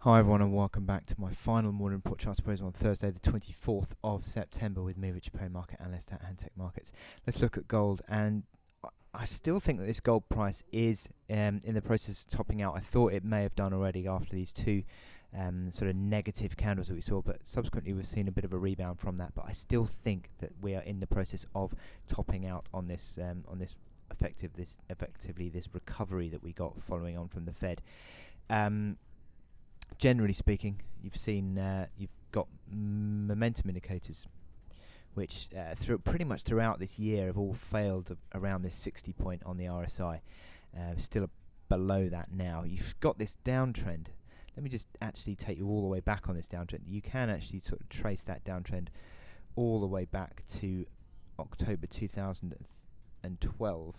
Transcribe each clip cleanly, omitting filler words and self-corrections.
Hi everyone and welcome back to my final morning report chart appraisal on Thursday the 24th of September with me, Richard Perry, market analyst at Antech Markets. Let's look at gold, and I still think that this gold price is in the process of topping out. I thought it may have done already after these two sort of negative candles that we saw, but subsequently we've seen a bit of a rebound from that. But I still think that we are in the process of topping out on this effectively this recovery that we got following on from the Fed. Generally speaking, you've got momentum indicators, which pretty much throughout this year have all failed around this 60 point on the RSI. Still below that now. You've got this downtrend. Let me just actually take you all the way back on this downtrend. You can actually sort of trace that downtrend all the way back to October 2012.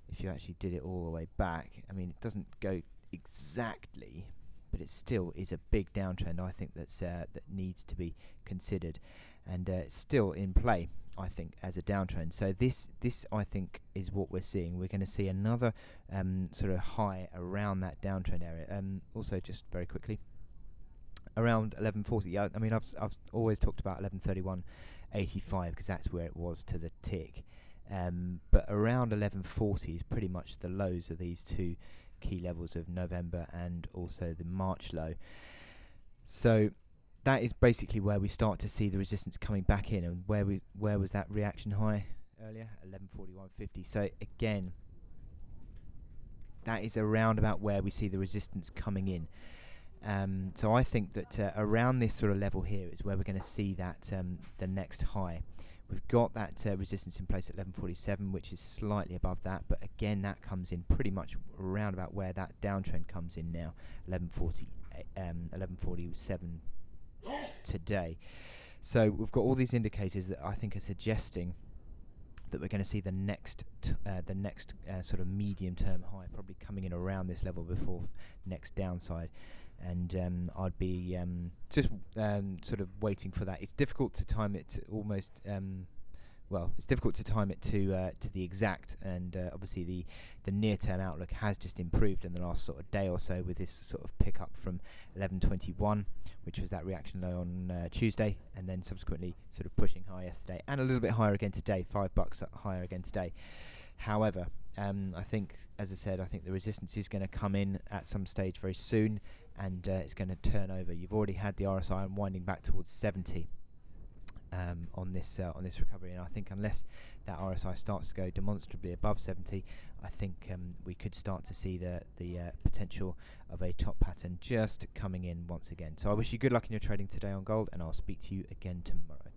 If you actually did it all the way back, I mean, it doesn't go exactly, but it still is a big downtrend. I think that needs to be considered, and it's still in play, I think, as a downtrend. So this I think is what we're seeing. We're going to see another sort of high around that downtrend area. Also, just very quickly, around 1140. I mean, I've always talked about 1131.85 because that's where it was to the tick. But around 1140 is pretty much the lows of these two key levels of November and also the March low. So that is basically where we start to see the resistance coming back in, and where was that reaction high earlier? 1141.50. So again, that is around about where we see the resistance coming in. So I think that around this sort of level here is where we're going to see that the next high. We've got that resistance in place at 1147, which is slightly above that, but again that comes in pretty much around about where that downtrend comes in now, 1147 today. So we've got all these indicators that I think are suggesting that we're going to see the next sort of medium-term high probably coming in around this level before next downside. And I'd be just sort of waiting for that. It's difficult to time it to almost. It's difficult to time it to the exact, and obviously the near-term outlook has just improved in the last sort of day or so with this sort of pickup from 1121, which was that reaction low on Tuesday, and then subsequently sort of pushing high yesterday and a little bit higher again today, $5 higher again today. However, I think, as I said, I think the resistance is going to come in at some stage very soon, and it's going to turn over. You've already had the RSI unwinding back towards 70 on this recovery, and I think unless that RSI starts to go demonstrably above 70, I think we could start to see the potential of a top pattern just coming in once again. So I wish you good luck in your trading today on gold, and I'll speak to you again tomorrow.